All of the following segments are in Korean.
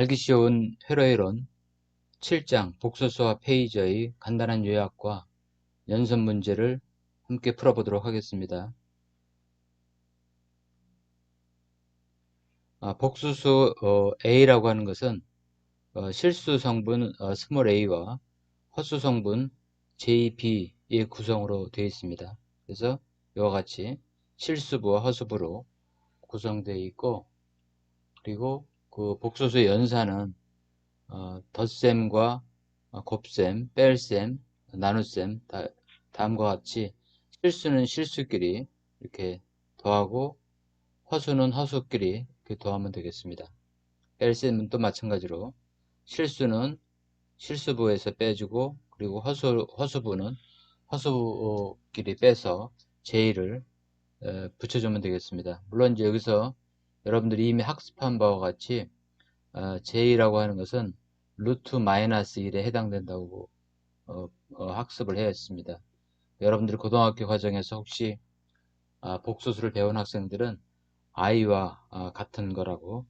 알기 쉬운 회로이론 7장 복소수와 페이저의 간단한 요약과 연습 문제를 함께 풀어보도록 하겠습니다. 복소수 A라고 하는 것은 실수 성분 스몰 a와 허수 성분 JB의 구성으로 되어 있습니다. 그래서 이와 같이 실수부와 허수부로 구성되어 있고, 그리고 그 복소수의 연산은 덧셈과 곱셈, 뺄셈, 나눗셈 다음과 같이 실수는 실수끼리 이렇게 더하고 허수는 허수끼리 이렇게 더하면 되겠습니다. 뺄셈은 또 마찬가지로 실수는 실수부에서 빼주고, 그리고 허수부는 허수끼리 빼서 J를 붙여주면 되겠습니다. 물론 이제 여기서 여러분들이 이미 학습한 바와 같이 J라고 하는 것은 루트 마이너스 1에 해당된다고 학습을 해야 했습니다. 여러분들이 고등학교 과정에서 혹시 복소수를 배운 학생들은 i와 같은 거라고,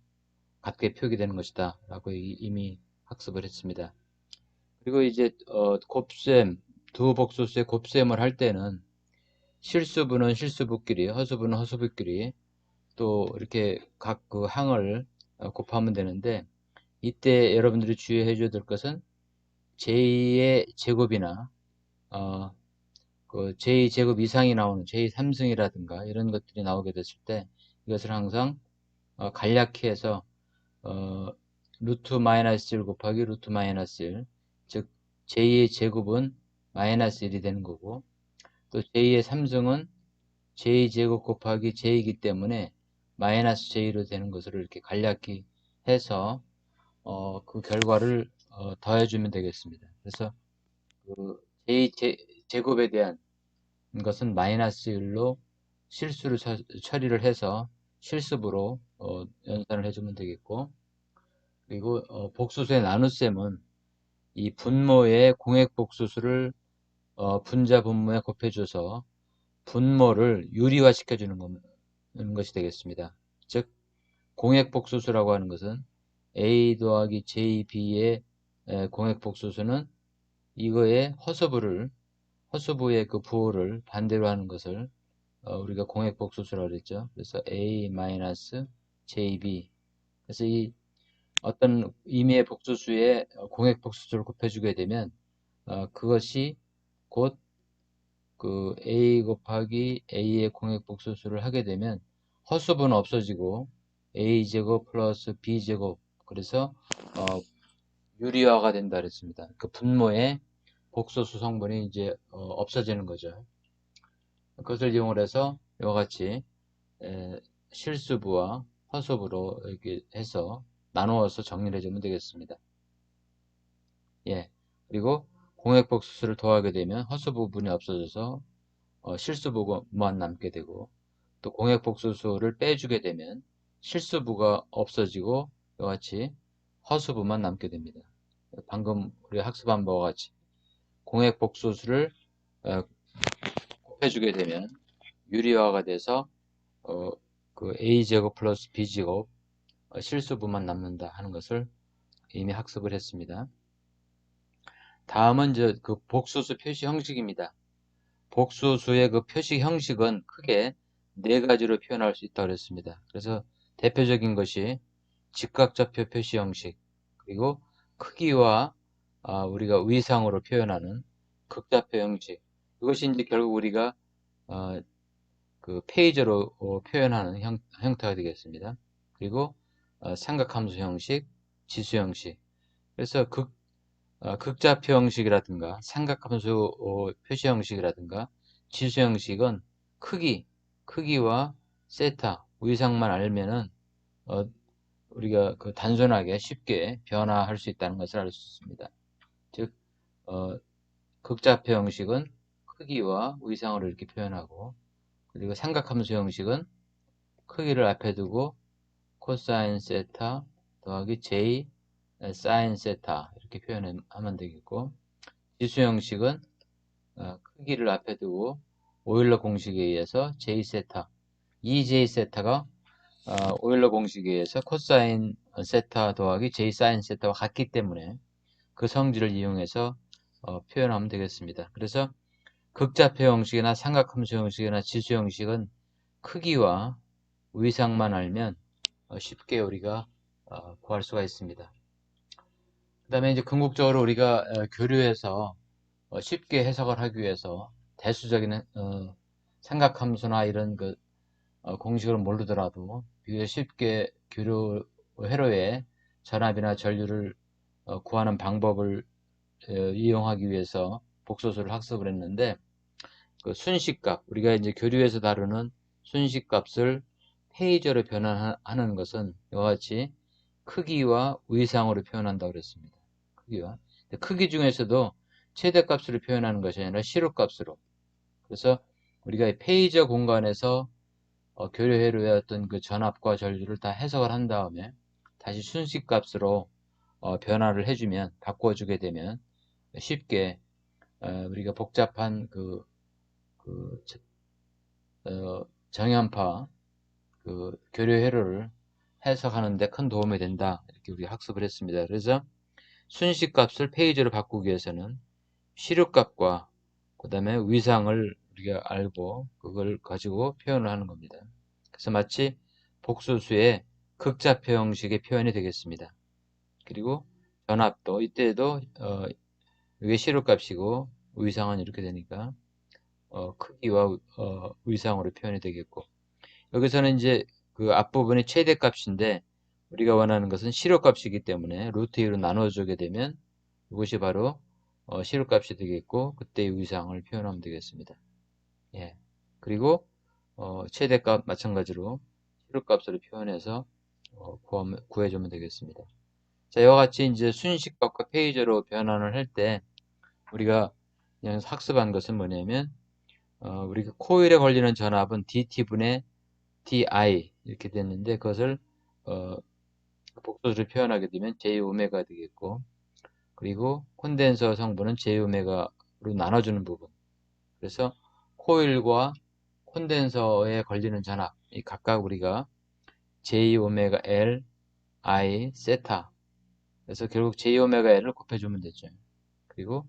같게 표기되는 것이다 라고 이미 학습을 했습니다. 그리고 이제 곱셈, 두 복소수의 곱셈을 할 때는 실수부는 실수부끼리, 허수부는 허수부끼리 또 이렇게 각 그 항을 곱하면 되는데, 이때 여러분들이 주의해 줘야 될 것은 j 의 제곱이나 그 j 제곱 이상이 나오는 j3승이라든가 이런 것들이 나오게 됐을 때 이것을 항상 간략히해서 루트 마이너스 1 곱하기 루트 마이너스 1, 즉 j의 제곱은 마이너스 1이 되는 거고, 또 j의 3승은 j제곱 곱하기 j이기 때문에 마이너스 j로 되는 것을 이렇게 간략히 해서 그 결과를 더해주면 되겠습니다. 그래서 그 j제곱에 대한 것은 마이너스 1로 실수를 처리를 해서 실습으로 연산을 해주면 되겠고, 그리고 복수수의 나눗셈은 이 분모의 공액복수수를 분자 분모에 곱해줘서 분모를 유리화 시켜주는 것이 되겠습니다. 즉 공액복수수라고 하는 것은 A 더하기 JB의 공액복수수는 이거의 허수부의 그 부호를 반대로 하는 것을 우리가 공액복수수라고 그랬죠. 그래서 A-JB. 그래서 이 어떤 임의의 복수수에 공액복수수를 곱해주게 되면 그것이 곧 그 A 곱하기 A의 공액복수수를 하게 되면 허수부는 없어지고 A제곱 플러스 B제곱, 그래서 유리화가 된다 그랬습니다. 그 분모의 복소수 성분이 이제 없어지는 거죠. 그것을 이용을 해서 이와 같이 실수부와 허수부로 이렇게 해서 나누어서 정리를 해주면 되겠습니다. 예. 그리고 공액복수수를 더하게 되면 허수 부분이 없어져서 실수부만 남게 되고, 또 공액복수수를 빼주게 되면 실수부가 없어지고 이와 같이 허수부만 남게 됩니다. 방금 우리가 학습한 바와 같이 공액복수수를 곱해주게 되면 유리화가 돼서 그 A제곱 플러스 B제곱 실수부만 남는다 하는 것을 이미 학습을 했습니다. 다음은 이제 그 복수수 표시 형식입니다. 복수수의 그 표시 형식은 크게 네 가지로 표현할 수 있다고 그랬습니다. 그래서 대표적인 것이 직각좌표 표시 형식, 그리고 크기와 우리가 위상으로 표현하는 극좌표 형식, 이것이 이제 결국 우리가 그 페이저로 표현하는 형태가 되겠습니다. 그리고 삼각함수 형식, 지수 형식. 그래서 극좌표 형식이라든가 삼각함수 표시 형식이라든가 지수 형식은 크기와 세타, 위상만 알면은 우리가 그 단순하게 쉽게 변화할 수 있다는 것을 알 수 있습니다. 즉 극좌표 형식은 크기와 위상으로 이렇게 표현하고, 그리고 삼각함수 형식은 크기를 앞에 두고 코사인 세타 더하기 j 사인 세타 이렇게 표현하면 되겠고, 지수 형식은 크기를 앞에 두고 오일러 공식에 의해서 j 세타, 이 j 세타가 오일러 공식에 의해서 코사인 세타 더하기 j 사인 세타와 같기 때문에 그 성질을 이용해서 표현하면 되겠습니다. 그래서 극좌표 형식이나 삼각함수 형식이나 지수 형식은 크기와 위상만 알면 쉽게 우리가 구할 수가 있습니다. 그 다음에 이제 궁극적으로 우리가 교류해서 쉽게 해석을 하기 위해서 대수적인 삼각함수나 이런 그 공식을 모르더라도 비교적 쉽게 교류 회로의 전압이나 전류를 구하는 방법을 이용하기 위해서 복소수를 학습을 했는데 그 순식값 우리가 이제 교류에서 다루는 순식값을 페이저로 변환하는 것은 이와 같이 크기와 위상으로 표현한다고 그랬습니다. 크기와 크기 중에서도 최대값으로 표현하는 것이 아니라 시루값으로. 그래서 우리가 페이저 공간에서 교류 회로의 어떤 그 전압과 전류를 다 해석을 한 다음에 다시 순식값으로 변화를 해주면 바꿔주게 되면 쉽게 우리가 복잡한 그 정연파 그 교류 회로를 해석하는 데 큰 도움이 된다 이렇게 우리가 학습을 했습니다. 그래서 순식값을 페이지로 바꾸기 위해서는 시류값과 그 다음에 위상을 우리가 알고 그걸 가지고 표현을 하는 겁니다. 그래서 마치 복소수의 극좌표 형식의 표현이 되겠습니다. 그리고 전압도 이때도 이게 시류값이고 위상은 이렇게 되니까 크기와 위상으로 표현이 되겠고 여기서는 이제 그 앞부분이 최대값인데 우리가 원하는 것은 시료값이기 때문에 루트 2로 나눠주게 되면 이것이 바로 시료값이 되겠고 그때의 위상을 표현하면 되겠습니다. 예. 그리고 최대값 마찬가지로 시료값으로 표현해서 구해주면 되겠습니다. 자, 이와 같이 이제 순식값과 페이저로 변환을 할 때 우리가 그냥 학습한 것은 뭐냐면 우리가 코일에 걸리는 전압은 dt분의 di 이렇게 됐는데 그것을 복소수를 표현하게 되면 j-오메가 되겠고 그리고 콘덴서 성분은 j-오메가로 나눠주는 부분 그래서 코일과 콘덴서에 걸리는 전압 이 각각 우리가 j-오메가 l, i, 세타 그래서 결국 j-오메가 l을 곱해주면 되죠. 그리고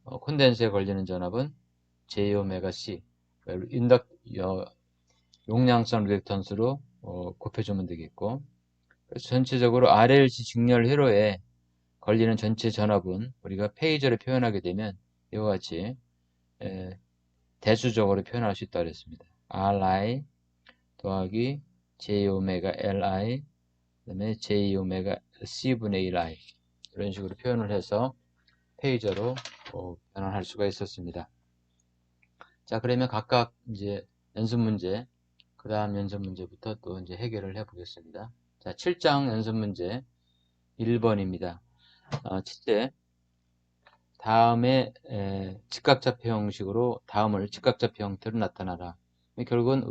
콘덴서에 걸리는 전압은 j-오메가 c 용량성 리액턴스로 곱해주면 되겠고 그래서 전체적으로 RLC 직렬 회로에 걸리는 전체 전압은 우리가 페이저로 표현하게 되면 이와 같이 대수적으로 표현할 수 있다고 했습니다. RI 더하기 J오메가 LI 그 다음에 J오메가 C분의 1I 이런 식으로 표현을 해서 페이저로 변환할 수가 있었습니다. 자 그러면 각각 이제 연습 문제 그 다음 연습 문제부터 또 이제 해결을 해 보겠습니다. 자 7장 연습 문제 1번입니다. 첫째, 다음에 직각좌표 형식으로 다음을 직각좌표 형태로 나타나라. 결국은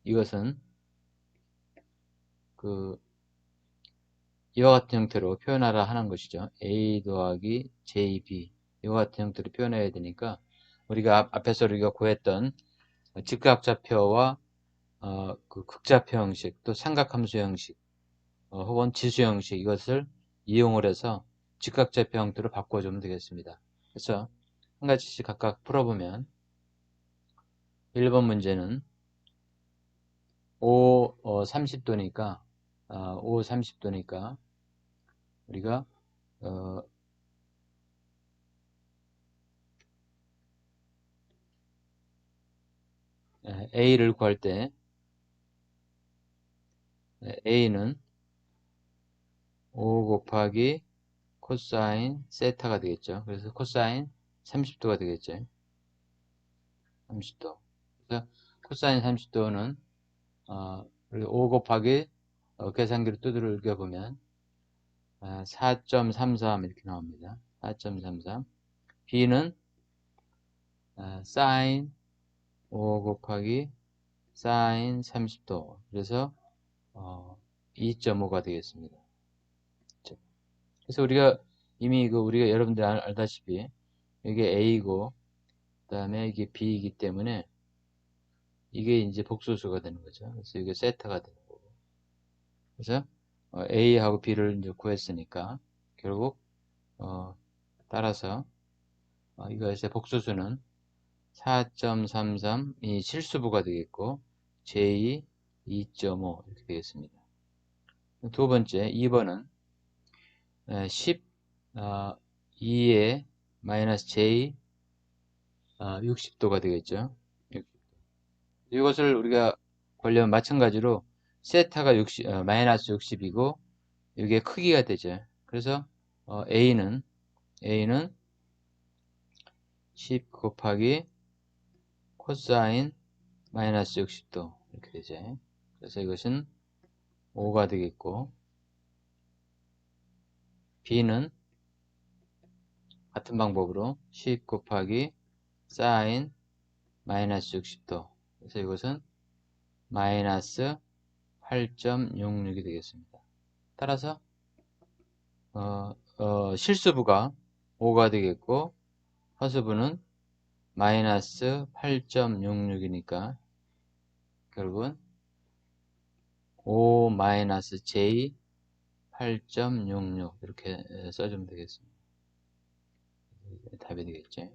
이것은 그 이와 같은 형태로 표현하라 하는 것이죠. A 더하기 JB 이와 같은 형태로 표현해야 되니까 우리가 앞에서 우리가 구했던 직각좌표와 그 극좌표 형식 또 삼각함수 형식 혹은 지수 형식 이것을 이용을 해서 직각좌표 형태로 바꿔주면 되겠습니다. 그래서 한 가지씩 각각 풀어보면 1번 문제는 O 30도니까 O 30도니까 우리가 A를 구할 때 A는 5 곱하기 코사인 세타가 되겠죠. 그래서 코사인 30도가 되겠죠. 30도. 그래서 코사인 30도는 5 곱하기 계산기로 두들겨 보면 4.33 이렇게 나옵니다. 4.33. B는 사인 5 곱하기 사인 30도. 그래서 2.5가 되겠습니다. 그래서 우리가 이미 우리가 여러분들 알다시피 이게 A고 그 다음에 이게 B이기 때문에 이게 이제 복소수가 되는 거죠. 그래서 이게 세타가 되는 거고 그래서 A하고 B를 이제 구했으니까 결국 따라서 이것의 복소수는 4.33이 실수부가 되겠고 J 2.5 이렇게 되겠습니다. 두 번째 2번은 12에 마이너스 J 60도가 되겠죠. 이것을 우리가 관련 마찬가지로 세타가 60, 마이너스 60이고 이게 크기가 되죠. 그래서 A는 10 곱하기 코사인 마이너스 60도 이렇게 되죠. 그래서 이것은 5가 되겠고 B는 같은 방법으로 10 곱하기 사인 마이너스 60도 그래서 이것은 마이너스 8.66이 되겠습니다. 따라서 실수부가 5가 되겠고 허수부는 마이너스 8.66이니까 결국은 5 마이너스 J 8.66 이렇게 써주면 되겠습니다. 답이 되겠죠.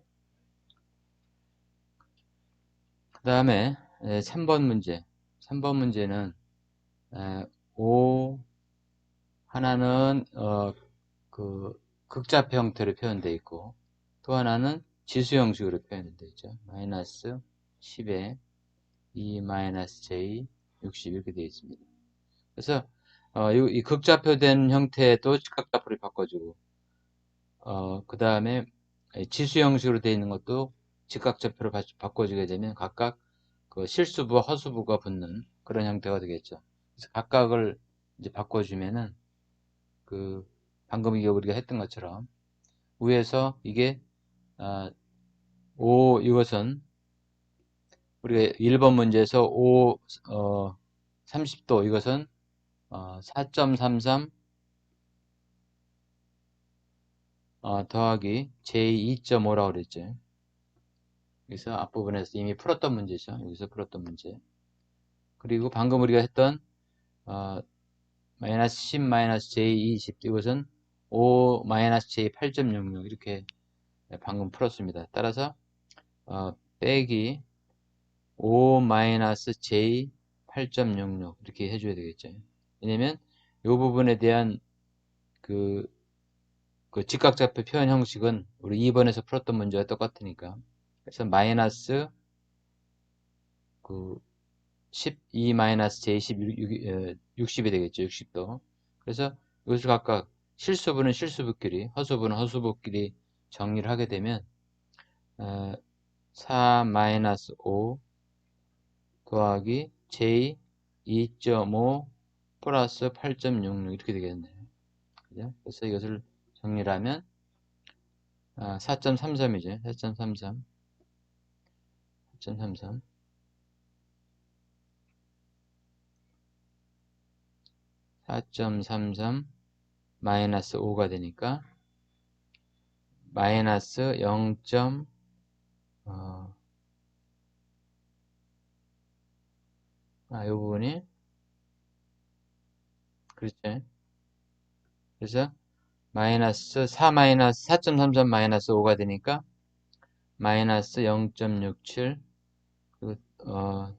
그 다음에 3번 문제. 3번 문제는 5 하나는 그 극좌표 형태로 표현되어 있고 또 하나는 지수 형식으로 표현되어 있죠. 마이너스 10에 2 마이너스 J 60 이렇게 되어 있습니다. 그래서 이 극좌표된 형태도 직각좌표를 바꿔주고 그 다음에 지수 형식으로 되어 있는 것도 직각좌표로 바꿔주게 되면 각각 그 실수부와 허수부가 붙는 그런 형태가 되겠죠. 그래서 각각을 이제 바꿔주면은 그 방금 이게 우리가 했던 것처럼 위에서 이게 5 이것은 우리가 1번 문제에서 5 30도 이것은 4.33 더하기 J2.5라고 그랬죠. 그래서 앞부분에서 이미 풀었던 문제죠. 여기서 풀었던 문제. 그리고 방금 우리가 했던 마이너스 10 마이너스 J20 이것은 5 마이너스 J 8.66 이렇게 방금 풀었습니다. 따라서 빼기 5 마이너스 J 8.66 이렇게 해줘야 되겠죠. 왜냐면 이 부분에 대한 그 직각좌표 표현 형식은 우리 2번에서 풀었던 문제와 똑같으니까. 그래서 마이너스 12 마이너스 J 60이 되겠죠. 60도. 그래서 이것을 각각 실수부는 실수부끼리, 허수부는 허수부끼리 정리를 하게 되면 4 마이너스 5 더하기 J 2.5 플러스 8.66 이렇게 되겠네요. 그죠? 그래서 이것을 정리를 하면 4.33이죠. 4.33 4.33 4.33 마이너스 5가 되니까 마이너스 0. 이 부분이 그렇죠. 그래서 마이너스 4 마이너스 4.33 마이너스 5가 되니까 마이너스 0.67 그리고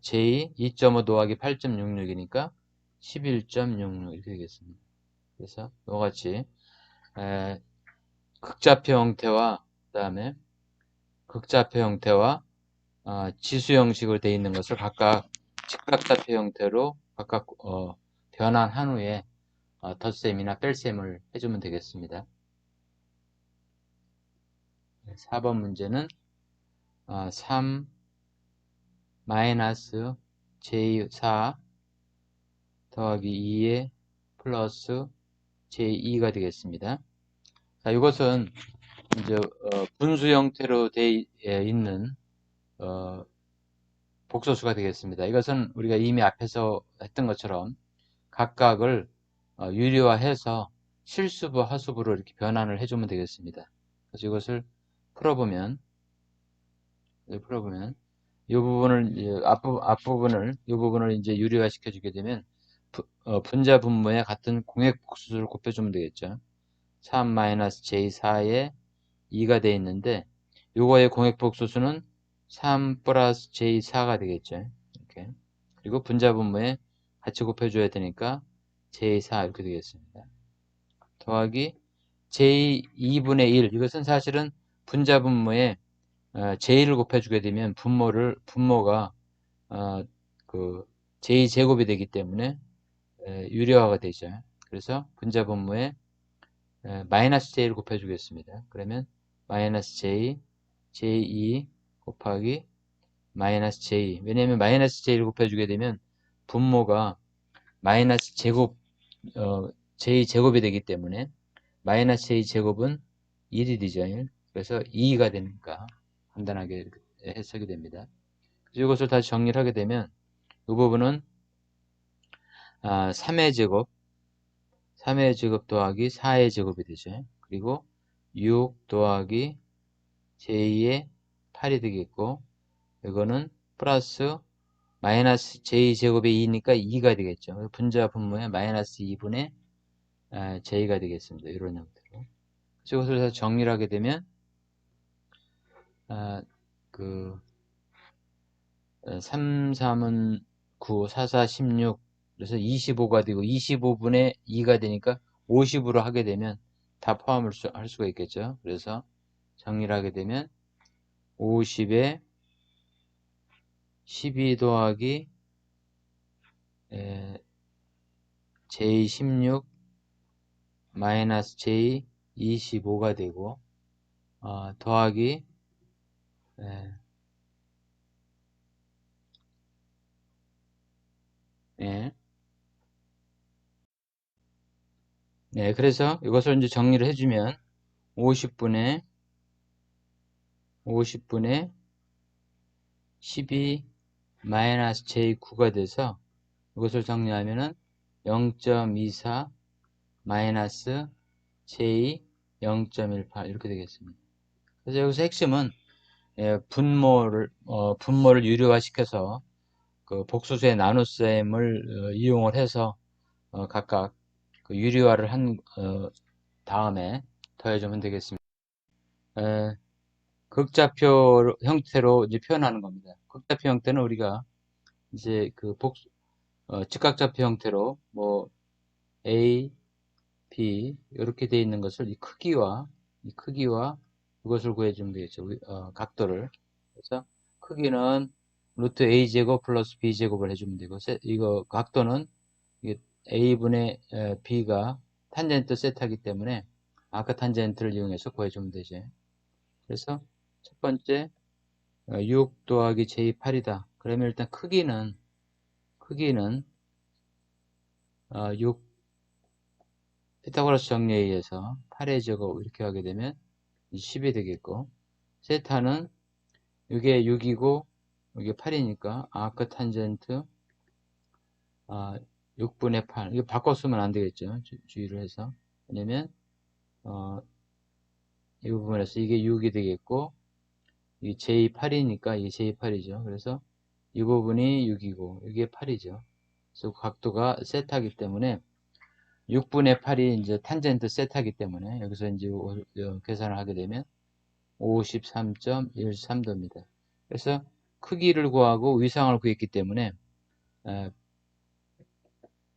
J 2.5 더하기 8.66이니까 11.66 이렇게 되겠습니다. 그래서 이와 같이 극좌표 형태와 그 다음에 극좌표 형태와 지수 형식으로 되어 있는 것을 각각 직각좌표 형태로 각각 변환한 후에 덧셈이나 뺄셈을 해주면 되겠습니다. 4번 문제는 3 마이너스 J4 더하기 2에 플러스 J2가 되겠습니다. 자, 이것은 이제 분수 형태로 되어 있는 복소수가 되겠습니다. 이것은 우리가 이미 앞에서 했던 것처럼 각각을 유리화해서 실수부, 하수부로 이렇게 변환을 해주면 되겠습니다. 그래서 이것을 풀어보면 이 부분을 앞부분을 이 부분을 이제 유리화 시켜주게 되면 분자 분모에 같은 공액 복수수를 곱해주면 되겠죠. 3-j4에 2가 되어 있는데 요거의 공액 복수수는 3 플러스 j4가 되겠죠. 이렇게. 그리고 분자 분모에 같이 곱해줘야 되니까 j4 이렇게 되겠습니다. 더하기 j2분의 1 이것은 사실은 분자 분모에 j1을 곱해주게 되면 분모가 그 j 제곱이 되기 때문에 유리화가 되죠. 그래서 분자 분모에 마이너스 j를 곱해주겠습니다. 그러면 마이너스 j2 곱하기 마이너스 j. 왜냐하면 마이너스 j를 곱해주게 되면 분모가 마이너스 제곱 j 제곱이 되기 때문에 마이너스 j 제곱은 1이 되죠. 1. 그래서 2가 되니까 간단하게 해석이 됩니다. 그래서 이것을 다시 정리를 하게 되면 이 부분은 3의 제곱 3의 제곱 더하기 4의 제곱이 되죠. 그리고 6 더하기 j2의 8이 되겠고 이거는 플러스 마이너스 j 제곱의 2니까 2가 되겠죠. 분자 분모에 마이너스 2분의 j가 되겠습니다. 이런 형태로. 이것을 다시 정리를 하게 되면 그 3, 3은 9, 4, 4, 16 그래서 25가 되고 25분의 2가 되니까 50으로 하게 되면 다 포함을 할 수가 있겠죠. 그래서 정리를 하게 되면 50에 12 더하기 J16 마이너스 J25가 되고 더하기 그래서 이것을 이제 정리를 해주면 50분의 12 마이너스 J9가 돼서 이것을 정리하면은 0.24 마이너스 J 0.18 이렇게 되겠습니다. 그래서 여기서 핵심은 분모를 유료화시켜서 그 복수수의 나눗셈을 이용을 해서 각각 그 유리화를 한 다음에 더해주면 되겠습니다. 극좌표 형태로 이제 표현하는 겁니다. 극좌표 형태는 우리가 이제 그 직각좌표 형태로 뭐 A, B 이렇게 되어 있는 것을 이 크기와 이것을 구해주면 되겠죠. 각도를. 그래서 크기는 루트 A제곱 플러스 B제곱을 해주면 되고 이거 각도는 A분의 B가 탄젠트 세타이기 때문에 아까 탄젠트를 이용해서 구해주면 되죠. 그래서 첫 번째 6 더하기 J8이다. 그러면 일단 크기는 6 피타고라스 정리에 의해서 8의 제곱 이렇게 하게 되면 10이 되겠고 세타는 이게 6이고 이게 8이니까 아크 탄젠트 6분의 8 이거 바꿔 쓰면 안 되겠죠. 주의를 해서 왜냐면 이 부분에서 이게 6이 되겠고 이 J8이니까 이게 J8이죠. 그래서 이 부분이 6이고 이게 8이죠. 그래서 각도가 세타이기 때문에 6분의 8이 이제 탄젠트 세타이기 때문에 여기서 이제 계산을 하게 되면 53.13도입니다. 그래서 크기를 구하고 위상을 구했기 때문에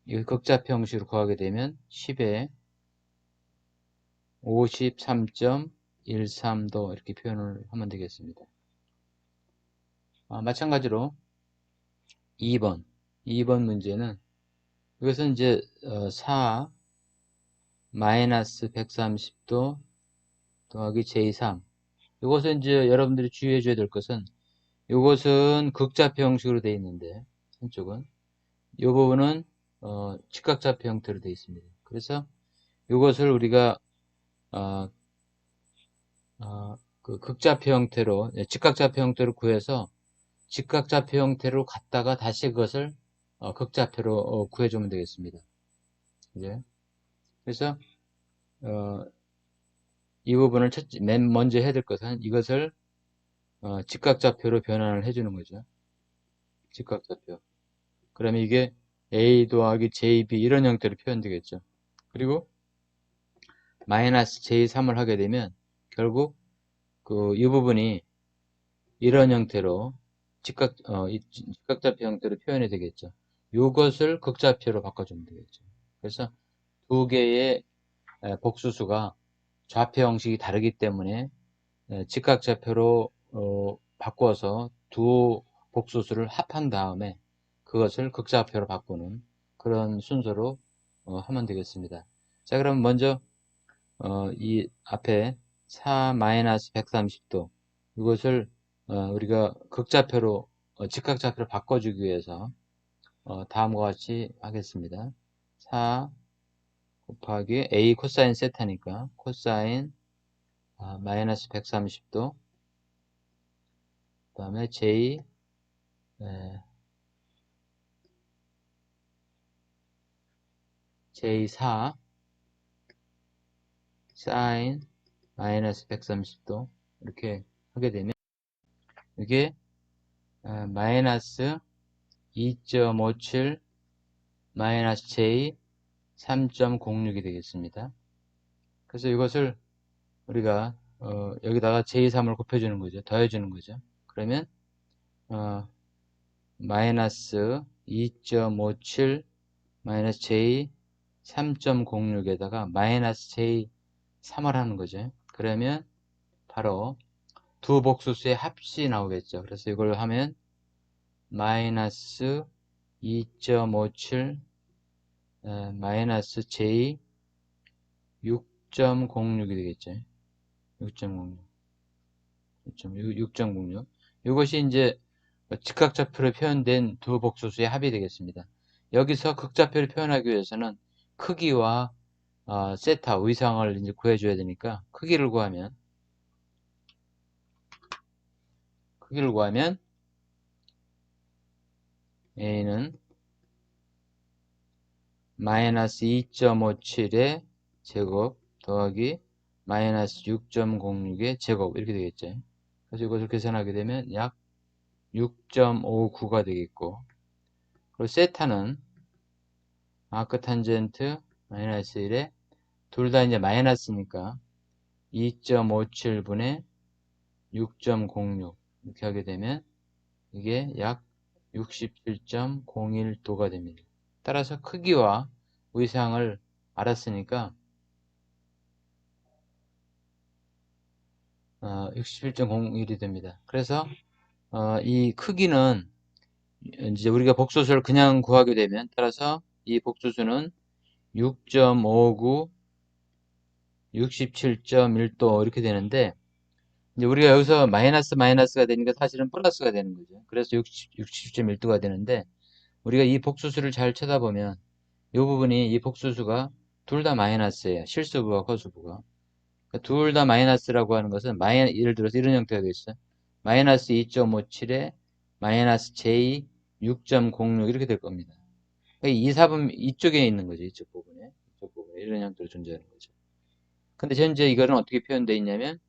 이 극좌표 형식으로 구하게 되면 10에 53.13도 이렇게 표현을 하면 되겠습니다. 마찬가지로 2번 문제는 이것은 이제 4 마이너스 130도 더하기 j3 이것은 이제 여러분들이 주의해 줘야 될 것은 이것은 극좌표 형식으로 되어 있는데 한쪽은 이 부분은 직각좌표 형태로 되어 있습니다. 그래서 이것을 우리가 그 극좌표 형태로 직각좌표 형태로 구해서 직각좌표 형태로 갔다가 다시 그것을 극좌표로 구해주면 되겠습니다. 이제 그래서 이 부분을 맨 먼저 해야 될 것은 이것을 직각좌표로 변환을 해주는 거죠. 직각좌표. 그러면 이게 A 더하기 JB 이런 형태로 표현되겠죠. 그리고 마이너스 J3을 하게 되면 결국 이 부분이 이런 형태로 직각좌표 형태로 표현이 되겠죠. 이것을 극좌표로 바꿔주면 되겠죠. 그래서 두 개의 복수수가 좌표 형식이 다르기 때문에 직각좌표로 바꿔서 두 복수수를 합한 다음에 그것을 극좌표로 바꾸는 그런 순서로 하면 되겠습니다. 자, 그럼 먼저 이 앞에 4-130도 이것을 우리가 극좌표로 직각좌표로 바꿔주기 위해서 다음과 같이 하겠습니다. 4 곱하기 A 코사인 세타니까 코사인 마이너스 130도 그 다음에 J4 사인 마이너스 130도 이렇게 하게 되면 이게 마이너스 2.57 마이너스 J 3.06이 되겠습니다. 그래서 이것을 우리가 여기다가 J3을 곱해주는 거죠. 더해주는 거죠. 그러면 마이너스 2.57 마이너스 J 3.06에다가 마이너스 J 3을 하는 거죠. 그러면 바로 두 복수수의 합이 나오겠죠. 그래서 이걸 하면 마이너스 2.57 마이너스 J 6.06이 되겠죠. 6.06 6.06 이것이 이제 직각좌표로 표현된 두 복수수의 합이 되겠습니다. 여기서 극좌표를 표현하기 위해서는 크기와 세타 의상을 이제 구해줘야 되니까 크기를 구하면 A는 마이너스 2.57의 제곱 더하기 마이너스 6.06의 제곱 이렇게 되겠죠. 그래서 이것을 계산하게 되면 약 6.59가 되겠고 그리고 세타는 아크 탄젠트 마이너스 1에 둘 다 이제 마이너스니까 2.57분의 6.06 이렇게 하게 되면 이게 약 67.01도가 됩니다. 따라서 크기와 의상을 알았으니까 67.01이 됩니다. 그래서 이 크기는 이제 우리가 복소수를 그냥 구하게 되면 따라서 이 복소수는 6.59 67.1도 이렇게 되는데 이제 우리가 여기서 마이너스가 되니까 사실은 플러스가 되는 거죠. 그래서 67.1도가 되는데 우리가 이 복수수를 잘 쳐다보면 이 부분이 이 복수수가 둘 다 마이너스예요. 실수부와 허수부가. 그러니까 둘 다 마이너스라고 하는 것은 예를 들어서 이런 형태가 되겠어요. 마이너스 2.57에 마이너스 J 6.06 이렇게 될 겁니다. 그러니까 이 사분 이쪽에 있는 거죠. 이쪽 부분에. 이런 형태로 존재하는 거죠. 근데 현재 이거는 어떻게 표현되어 있냐면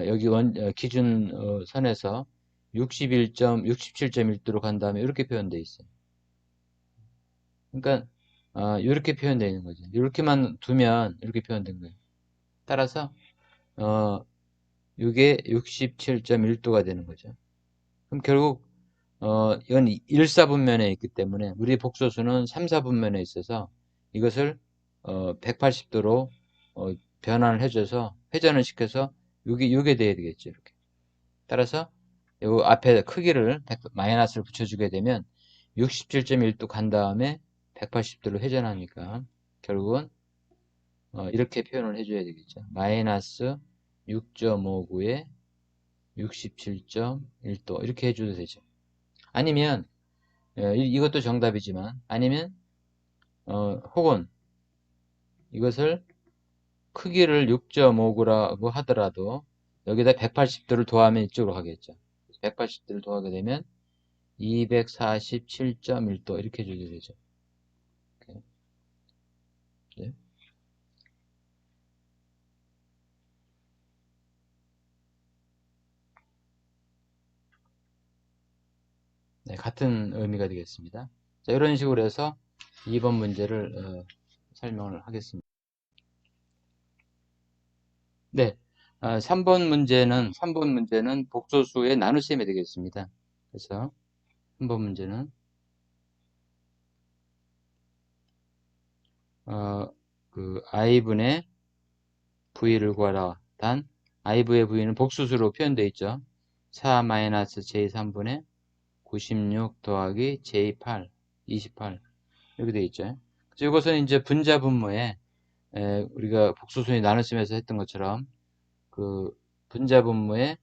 여기 기준 선에서 67.1도로 간 다음에 이렇게 표현되어 있어요. 그러니까 이렇게 표현되어 있는 거죠. 이렇게만 두면 이렇게 표현된 거예요. 따라서 이게 67.1도가 되는 거죠. 그럼 결국 이건 1사분면에 있기 때문에 우리 복소수는 3사분면에 있어서 이것을 180도로 변환을 해줘서 회전을 시켜서 요게 돼야 되겠죠. 이렇게. 따라서 요 앞에 크기를 마이너스를 붙여주게 되면 67.1도 간 다음에 180도로 회전하니까 결국은 이렇게 표현을 해줘야 되겠죠. 마이너스 6.59에 67.1도 이렇게 해줘도 되죠. 아니면 이것도 정답이지만 아니면 혹은 이것을 크기를 6.59라고 하더라도 여기다 180도를 더하면 이쪽으로 가겠죠. 180도를 더하게 되면 247.1도 이렇게 해줘도 되죠. 이렇게. 네. 네, 같은 의미가 되겠습니다. 자, 이런 식으로 해서 2번 문제를 설명을 하겠습니다. 네, 3번 문제는 복소수의 나눗셈이 되겠습니다. 그래서 3번 문제는 i분의 v를 구하라. 단 i분의 v는 복수수로 표현되어 있죠. 4-j3분의 96 더하기 j8 28 이렇게 되어 있죠. 그래서 이것은 이제 분자 분모에 우리가 복수수의 나눗셈에서 했던 것처럼 그 분자 분모에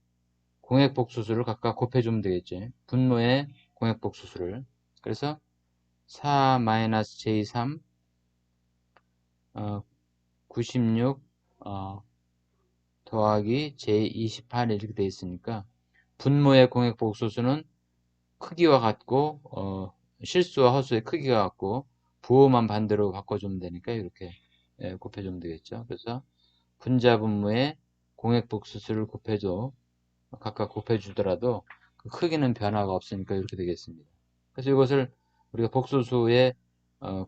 공액복수수를 각각 곱해주면 되겠죠. 분모의 공액복수수를. 그래서 4-j3 96 더하기 j28 이렇게 되어 있으니까 분모의 공액복수수는 크기와 같고 실수와 허수의 크기가 같고 부호만 반대로 바꿔주면 되니까 이렇게 곱해주면 되겠죠. 그래서 분자 분모의 공액복수수를 각각 곱해주더라도 그 크기는 변화가 없으니까 이렇게 되겠습니다. 그래서 이것을 우리가 복수수의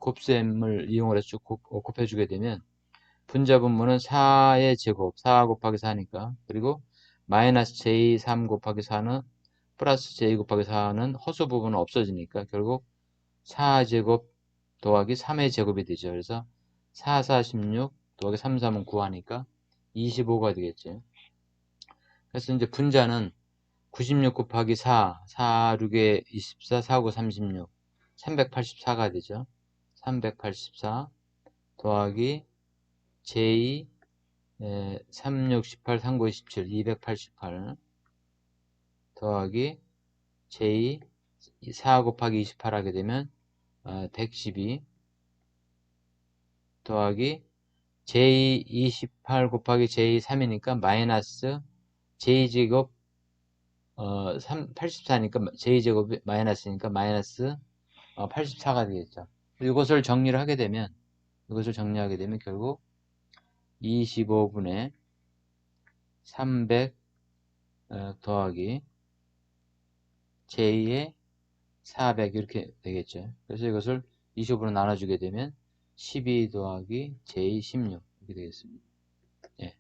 곱셈을 이용을 해서 곱해주게 되면 분자 분모는 4의 제곱, 4 곱하기 4니까 그리고 마이너스 j3 곱하기 4는 플러스 j 곱하기 4는 허수 부분은 없어지니까 결국 4제곱 더하기 3의 제곱이 되죠. 그래서 4, 4, 16 더하기 3, 3은 9 하니까 25가 되겠죠. 그래서 이제 분자는 96 곱하기 4, 4, 6에 24, 4, 9, 36, 384가 되죠. 384 더하기 j 3, 6, 18, 3, 9, 17, 288 더하기 j 4 곱하기 28 하게 되면 112 더하기 j 28 곱하기 j 3이니까 마이너스 j제곱 84니까 j제곱이 마이너스니까 마이너스 84가 되겠죠. 이것을 정리하게 되면 결국 25분의 300 더하기 j의 400 이렇게 되겠죠. 그래서 이것을 25로 나눠주게 되면 12 더하기 j 16 이렇게 되겠습니다. 예.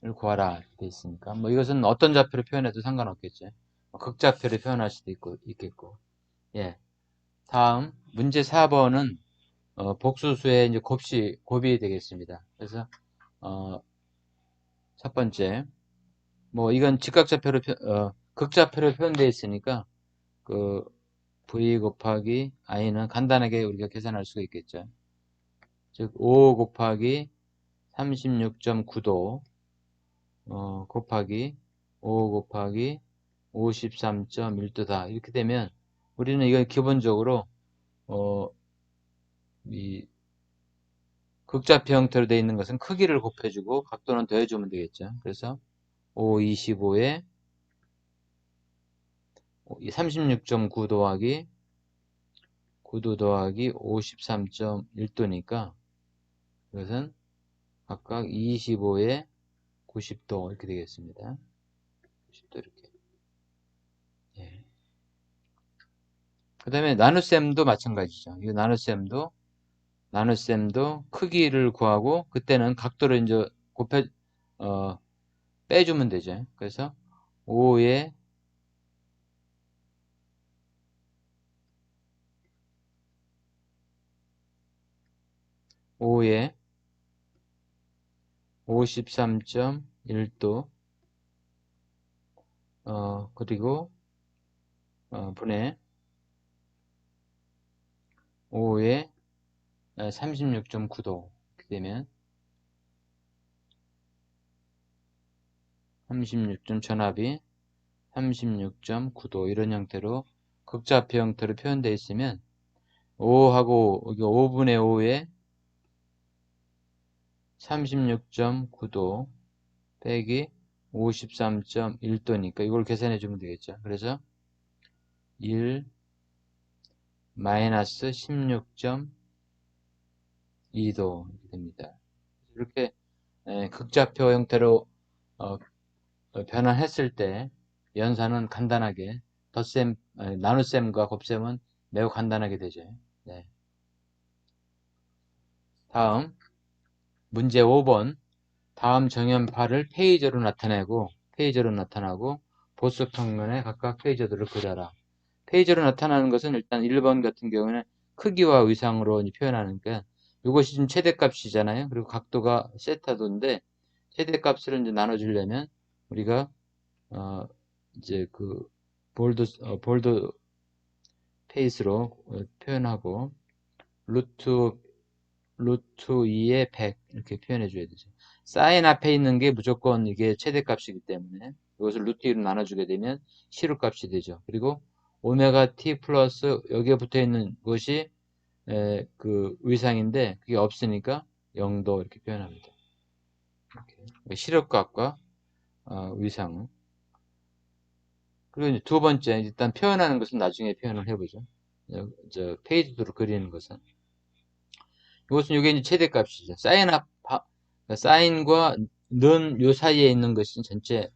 를 구하라 되어 있으니까 뭐 이것은 어떤 좌표로 표현해도 상관없겠죠. 극좌표로 표현할 수도 있겠고. 예. 다음 문제 4번은 복수수의 이제 곱이 되겠습니다. 그래서 첫 번째 뭐 이건 직각좌표로 극좌표로 표현되어 있으니까 그 v 곱하기 i는 간단하게 우리가 계산할 수가 있겠죠. 즉 5 곱하기 36.9도 곱하기 5 곱하기 53.1도다. 이렇게 되면 우리는 이건 기본적으로 이 극좌표 형태로 되어 있는 것은 크기를 곱해주고 각도는 더해주면 되겠죠. 그래서 5, 25에 36.9 더하기 9도 더하기 53.1도니까 이것은 각각 25에 90도 이렇게 되겠습니다. 90도 이렇게. 예. 그 다음에 나눗셈도 마찬가지죠. 이 나눗셈도 크기를 구하고 그때는 각도를 이제 빼주면 되죠. 그래서 5에 53.1도 그리고 분의 5에 36.9도 이렇게 되면 36점 전압이 36.9도 이런 형태로 극좌표 형태로 표현되어 있으면 5하고 여기 5분의 5에 36.9도 빼기 53.1도니까 이걸 계산해 주면 되겠죠. 그래서 1 마이너스 16.2도 이렇게 됩니다. 이렇게 극좌표 형태로 변환했을 때 연산은 간단하게 덧셈, 나눗셈과 곱셈은 매우 간단하게 되죠. 네. 다음 문제 5번. 다음 정연파를 페이저로 나타나고 보수 평면에 각각 페이저들을 그려라. 페이저로 나타나는 것은 일단 1번 같은 경우는 크기와 위상으로 표현하니까 이것이 지금 최대값이잖아요. 그리고 각도가 세타도인데 최대값을 이제 나눠주려면 우리가 이제 그 볼드 페이스로 표현하고 루트 2의 100 이렇게 표현해 줘야 되죠. 사인 앞에 있는 게 무조건 이게 최대값이기 때문에 이것을 루트 2로 나눠주게 되면 시루값이 되죠. 그리고 오메가 t 플러스 여기에 붙어 있는 것이 그 위상인데 그게 없으니까 0도 이렇게 표현합니다. 이렇게. 시력값과 위상. 그리고 이제 두 번째 일단 표현하는 것은 나중에 표현을 해보죠. 저 페이지도로 그리는 것은 이것은 이게 이제 최대값이죠. 사인과 는 요 사이에 있는 것이 전체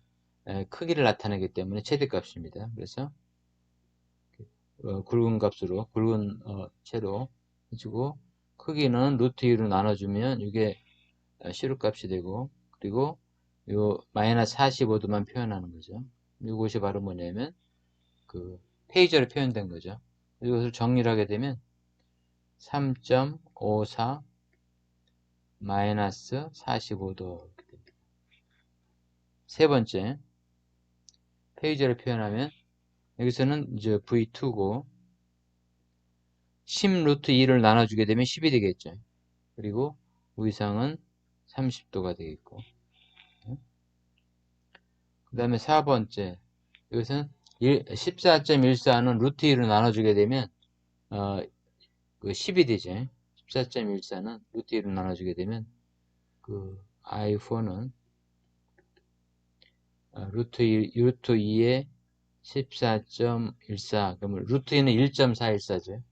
크기를 나타내기 때문에 최대값입니다. 그래서 굵은 값으로 굵은 채로 해주고 크기는 루트 2로 나눠주면 이게 시루값이 되고 그리고 요 마이너스 45도만 표현하는 거죠. 이것이 바로 뭐냐면 그 페이저로 표현된 거죠. 이것을 정리를 하게 되면 3.54 마이너스 45도 이렇게 됩니다. 세 번째 페이저로 표현하면 여기서는 이제 V2고 10 루트 2를 나눠주게 되면 10이 되겠죠. 그리고 위상은 30도가 되겠고 그 다음에 4번째 이것은 14.14는 루트 2로 나눠주게 되면 그 10이 되죠. 14.14는 루트 2로 나눠주게 되면 그 I4는 루트 2에 14.14 그러면 루트 2는 1.414죠.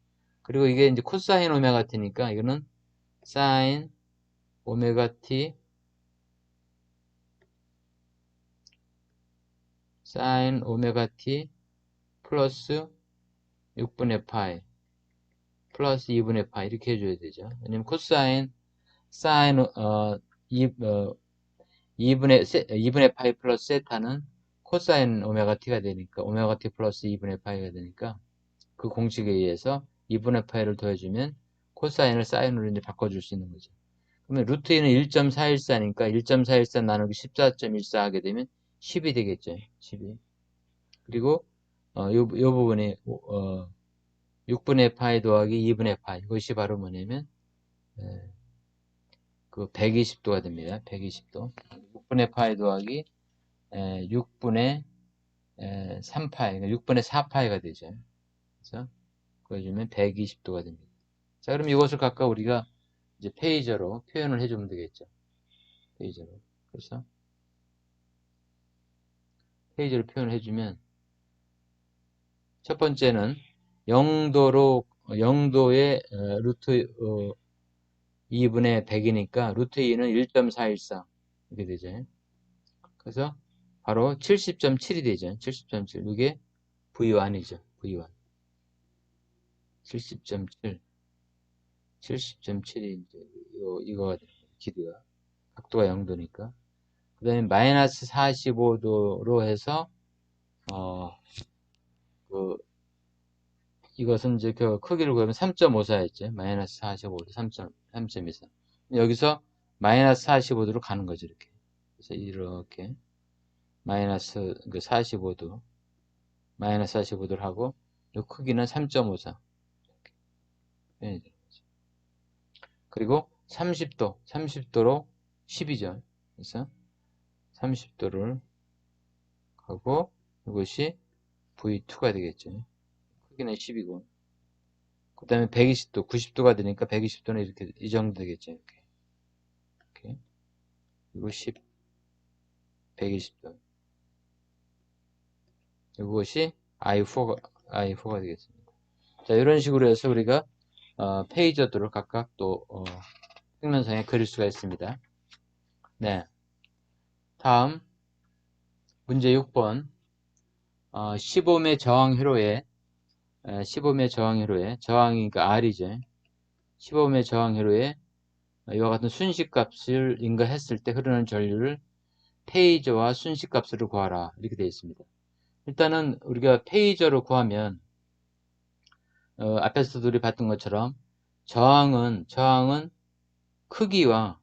그리고 이게 이제 코사인 오메가 t니까 이거는 사인 오메가 t 사인 오메가 t 플러스 6분의 파이 플러스 2분의 파이 이렇게 해줘야 되죠. 왜냐면 코사인 사인 2분의 파이 플러스 세타는 코사인 오메가 t가 되니까 오메가 t 플러스 2분의 파이가 되니까 그 공식에 의해서 2분의 파이를 더해주면 코사인을 사인으로 이제 바꿔줄 수 있는 거죠. 그러면 루트 2는 1.414니까 1.414 나누기 14.14 하게 되면 10이 되겠죠. 12. 그리고 요 부분이 6분의 파이 더하기 2분의 파이 이것이 바로 뭐냐면 그 120도가 됩니다. 120도. 6분의 파이 더하기 6분의 3파이, 그러니까 6분의 4파이가 되죠. 그래서 그래주면 120도가 됩니다. 자, 그럼 이것을 각각 우리가 이제 페이저로 표현을 해주면 되겠죠. 페이저로. 그래서 페이저로 표현을 해주면 첫 번째는 0도의 루트 2분의 100이니까 루트 2는 1.414 이렇게 되죠. 그래서 바로 70.7이 되죠. 70.7 이게 V1이죠. V1 70.7 70.7이 이제 이거가 길이가 각도가 0도니까 그 다음에 마이너스 45도로 해서 그 이것은 이제 그 크기를 구하면 3.54였죠. 마이너스 45도 3.24 여기서 마이너스 45도로 가는 거죠. 이렇게 그래서 이렇게 마이너스 45도 마이너스 45도를 하고 이 크기는 3.54 그리고 30도로 10이죠. 그래서 30도를 하고 이것이 V2가 되겠죠. 크기는 10이고 그 다음에 120도 90도가 되니까 120도는 이렇게 이 정도 되겠죠. 이렇게 그리고 10 120도 이것이 I4가 되겠습니다. 자 이런 식으로 해서 우리가 페이저들을 각각 또 평면상에 그릴 수가 있습니다. 네, 다음 문제 6번 시범의 저항회로에 15매 저항회로에 저항이 그러니까 R이죠. 시범의 저항회로에 이와 같은 순식값을 인가했을 때 흐르는 전류를 페이저와 순식값으로 구하라 이렇게 되어 있습니다. 일단은 우리가 페이저로 구하면 앞에서도 우리 봤던 것처럼 저항은 크기와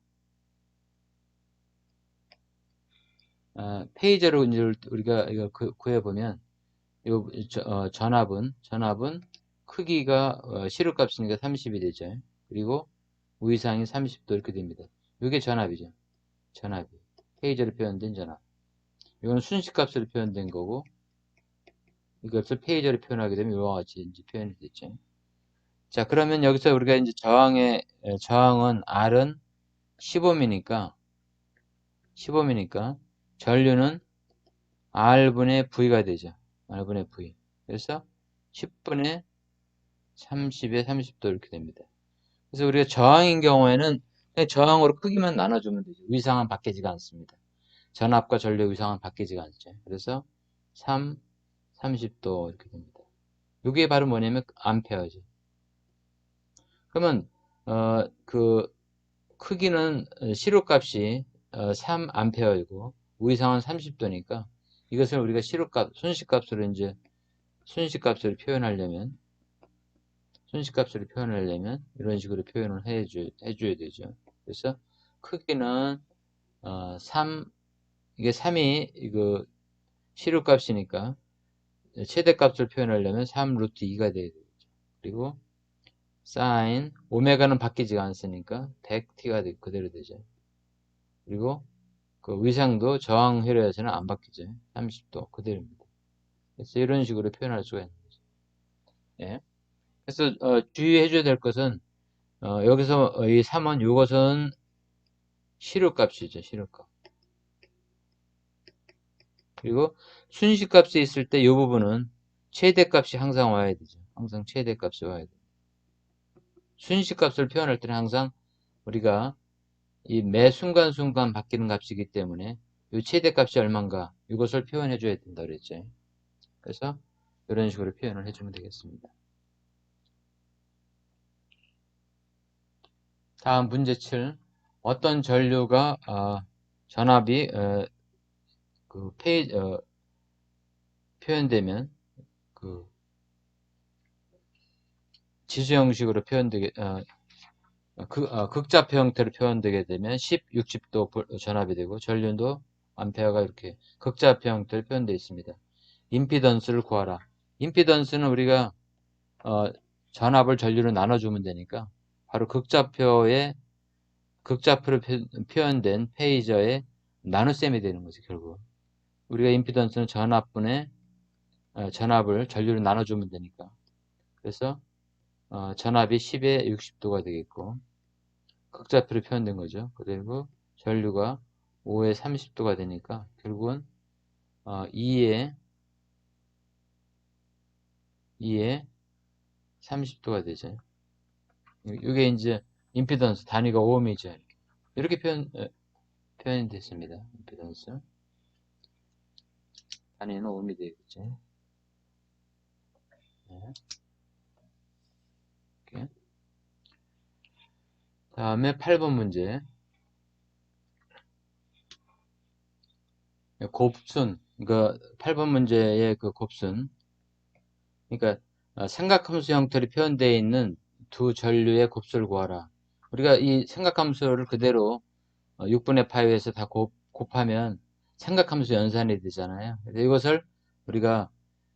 페이저로 이제 우리가 이거 구해보면 전압은 크기가 시루값이니까 30이 되죠. 그리고 우위상이 30도 이렇게 됩니다. 이게 전압이죠. 전압이 페이저로 표현된 전압. 이건 순식값으로 표현된 거고 이것을 페이저로 표현하게 되면 이와 같이 이제 표현이 됐죠. 자, 그러면 여기서 우리가 이제 저항은 R은 15미니까 전류는 R분의 V가 되죠. R분의 V. 그래서 10분의 30에 30도 이렇게 됩니다. 그래서 우리가 저항인 경우에는 그냥 저항으로 크기만 나눠주면 되죠. 위상은 바뀌지가 않습니다. 전압과 전류 위상은 바뀌지가 않죠. 그래서 3, 30도 이렇게 됩니다. 이게 바로 뭐냐면 암페어죠. 그러면 그 크기는 시료값이 3암페어이고 우위상은 30도니까 이것을 우리가 시료값, 순식값으로 표현하려면 이런 식으로 표현을 해줘야 되죠. 그래서 크기는 3, 이게 3이 이거 시료값이니까 최대값을 표현하려면 3 루트 2가 돼야 되죠. 그리고 사인 오메가는 바뀌지가 않으니까 100t가 그대로 되죠. 그리고 그 위상도 저항 회로에서는 안 바뀌죠. 30도 그대로입니다. 그래서 이런 식으로 표현할 수가 있는 거죠. 예. 그래서 주의해 줘야 될 것은 여기서 이 3은 이것은 시료값이죠. 시료값. 그리고 순식값이 있을 때 이 부분은 최대값이 항상 와야 되죠. 항상 최대값이 와야 돼요. 순식값을 표현할 때는 항상 우리가 이 매 순간순간 바뀌는 값이기 때문에 이 최대값이 얼마인가 이것을 표현해 줘야 된다 그랬죠. 그래서 이런 식으로 표현을 해주면 되겠습니다. 다음 문제 7. 어떤 전류가 전압이 그 표현되면 그 지수 형식으로 표현되게 극좌표 형태로 표현되게 되면 10, 60도 전압이 되고 전류도 암페어가 이렇게 극좌표 형태로 표현되어 있습니다. 임피던스를 구하라. 임피던스는 우리가 전압을 전류로 나눠주면 되니까 바로 극좌표로 표현된 페이저의 나눗셈이 되는 거죠. 결국 우리가 임피던스는 전압을 전류로 나눠주면 되니까 그래서 전압이 10에 60도가 되겠고 극좌표로 표현된 거죠. 그리고 전류가 5에 30도가 되니까 결국은 2에 30도가 되죠. 이게 이제 임피던스 단위가 오음이죠. 이렇게 표현이 됐습니다. 임피던스 단위는 오음이 되겠죠. 네. 이렇게. 다음에 8번 문제. 곱순, 그러니까 8번 문제의 그 곱순. 그러니까 삼각함수 형태로 표현되어 있는 두 전류의 곱수를 구하라. 우리가 이 삼각함수를 그대로 6분의 파이에서 다 곱하면 삼각함수 연산이 되잖아요. 그래서 이것을 우리가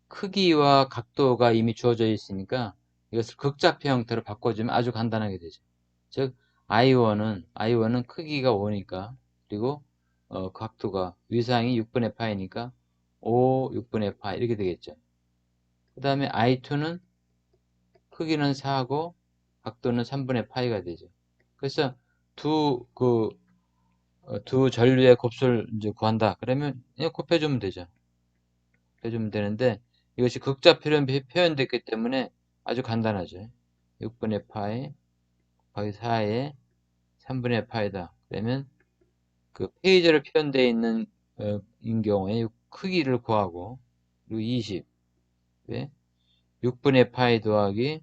크기와 각도가 이미 주어져 있으니까 이것을 극좌표 형태로 바꿔주면 아주 간단하게 되죠. 즉 I1은 크기가 5니까 그리고 각도가 위상이 6분의 파이니까 5, 6분의 파이 이렇게 되겠죠. 그 다음에 I2는 크기는 4고 각도는 3분의 파이가 되죠. 그래서 두 전류의 곱수를 이제 구한다. 그러면 그냥 곱해주면 되죠. 곱해주면 되는데 이것이 극좌표로 표현됐기 때문에 아주 간단하죠. 6분의 파이 곱하기 4에 3분의 파이다. 그러면 그 페이지로 표현되어 있는 인 경우에 크기를 구하고 그리고 20. 왜? 6분의 파이 더하기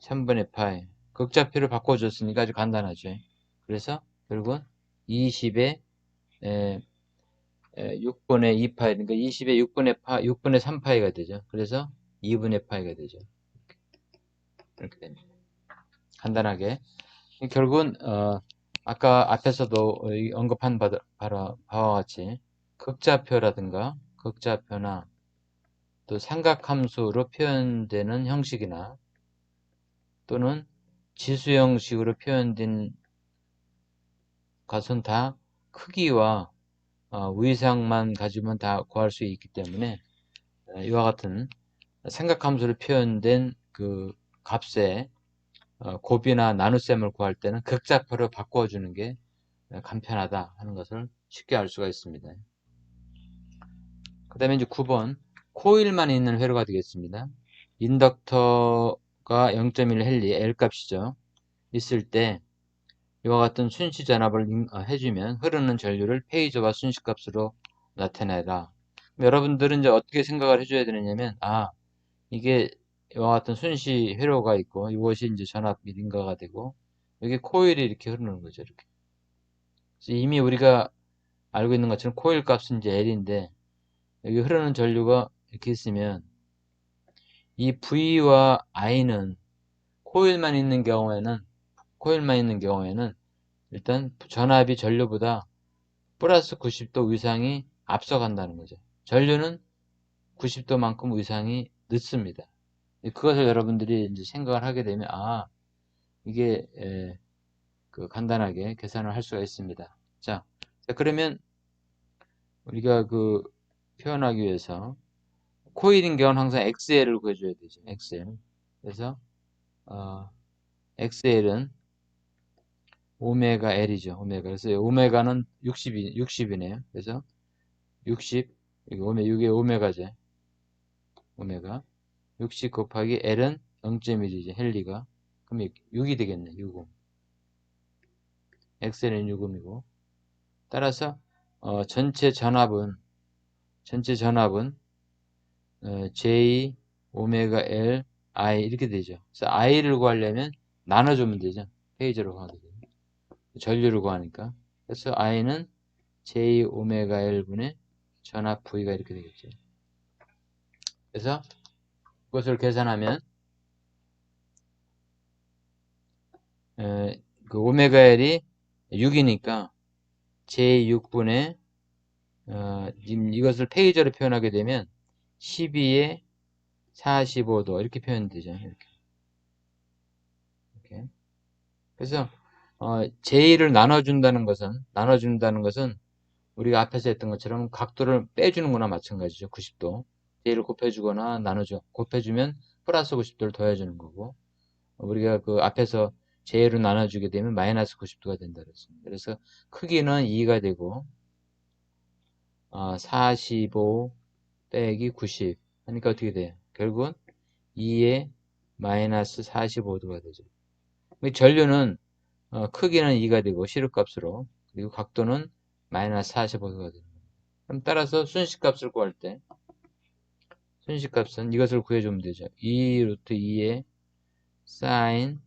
3분의 파이. 극좌표를 바꿔줬으니까 아주 간단하죠. 그래서 결국은 20에 6분의 2파이, 그러니까 20에 6분의 3파이가 되죠. 그래서 2분의 파이가 되죠. 이렇게 됩니다. 간단하게. 결국은, 아까 앞에서도 언급한 바와 같이 극좌표나 또 삼각함수로 표현되는 형식이나 또는 지수 형식으로 표현된 것은 다 크기와 위상만 가지면 다 구할 수 있기 때문에 이와 같은 삼각함수로 표현된 그 값의 곱이나 나눗셈을 구할 때는 극좌표로 바꿔주는 게 간편하다 하는 것을 쉽게 알 수가 있습니다. 그 다음에 이제 9번 코일만 있는 회로가 되겠습니다. 인덕터가 0.1헬리 L 값이죠. 있을 때 이와 같은 순시 전압을 해주면 흐르는 전류를 페이저와 순시 값으로 나타내라. 여러분들은 이제 어떻게 생각을 해줘야 되느냐면, 이게 이와 같은 순시 회로가 있고, 이것이 이제 전압 밀인가가 되고, 여기 코일이 이렇게 흐르는 거죠, 이렇게. 이미 우리가 알고 있는 것처럼 코일 값은 이제 L인데, 여기 흐르는 전류가 이렇게 있으면, 이 V와 I는 코일만 있는 경우에는 일단 전압이 전류보다 플러스 90도 위상이 앞서간다는 거죠. 전류는 90도만큼 위상이 늦습니다. 그것을 여러분들이 이제 생각을 하게 되면 이게 그 간단하게 계산을 할 수가 있습니다. 자, 그러면 우리가 그 표현하기 위해서 코일인 경우는 항상 XL을 구해줘야 되죠. XL. 그래서 XL은 오메가 L이죠. 오메가. 그래서 오메가는 60이네요. 그래서 60, 이게 오메가죠. 오메가. 60 곱하기 L은 0.1이죠. 헬리가. 그럼 6이 되겠네. 60. XL은 60이고. 따라서, 전체 전압은 J, 오메가 L, I 이렇게 되죠. 그래서 I를 구하려면 나눠주면 되죠. 페이저로 구하게 되죠. 전류를 구하니까. 그래서 I는 J 오메가 L분의 전압 V가 이렇게 되겠죠. 그래서 그것을 계산하면 그 오메가 L이 6이니까 J6분의 이것을 페이저로 표현하게 되면 12에 45도 이렇게 표현되죠. 이렇게. 그래서 J를 나눠준다는 것은 우리가 앞에서 했던 것처럼 각도를 빼주는 거나 마찬가지죠. 90도. J를 곱해주거나 곱해주면 플러스 90도를 더해주는 거고, 우리가 그 앞에서 J로 나눠주게 되면 마이너스 90도가 된다 그랬습니다. 그래서 크기는 2가 되고, 45 빼기 90 하니까 어떻게 돼요? 결국은 2에 마이너스 45도가 되죠. 전류는 크기는 2가 되고 시름값으로, 그리고 각도는 마이너스 45도가 됩니다. 그럼 따라서 순시값을 구할 때 순시값은 이것을 구해주면 되죠. 2 루트 2의 사인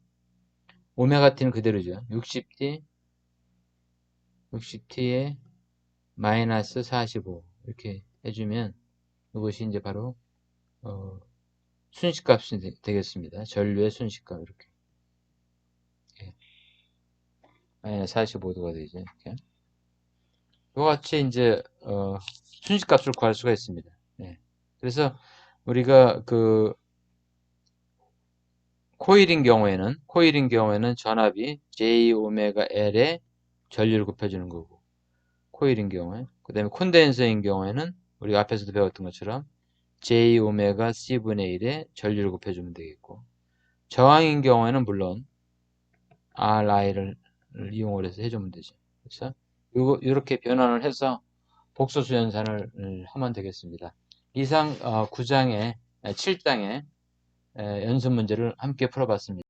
오메가 t는 그대로죠. 60t에 마이너스 45 이렇게 해주면 이것이 이제 바로 순시값이 되겠습니다. 전류의 순시값 이렇게 마이너스 45도가 되죠. 이렇게 이와 같이 이제 순시값을 구할 수가 있습니다. 그래서 우리가 그 코일인 경우에는 전압이 J 오메가 L에 전류를 곱해주는 거고, 코일인 경우에, 그 다음에 콘덴서인 경우에는 우리가 앞에서도 배웠던 것처럼 J 오메가 C분의 1에 전류를 곱해주면 되겠고, 저항인 경우에는 물론 RI를 이용을 해서 해주면 되죠. 그래서 이렇게 변환을 해서 복소수 연산을 하면 되겠습니다. 이상 9장의 7장의 연습 문제를 함께 풀어봤습니다.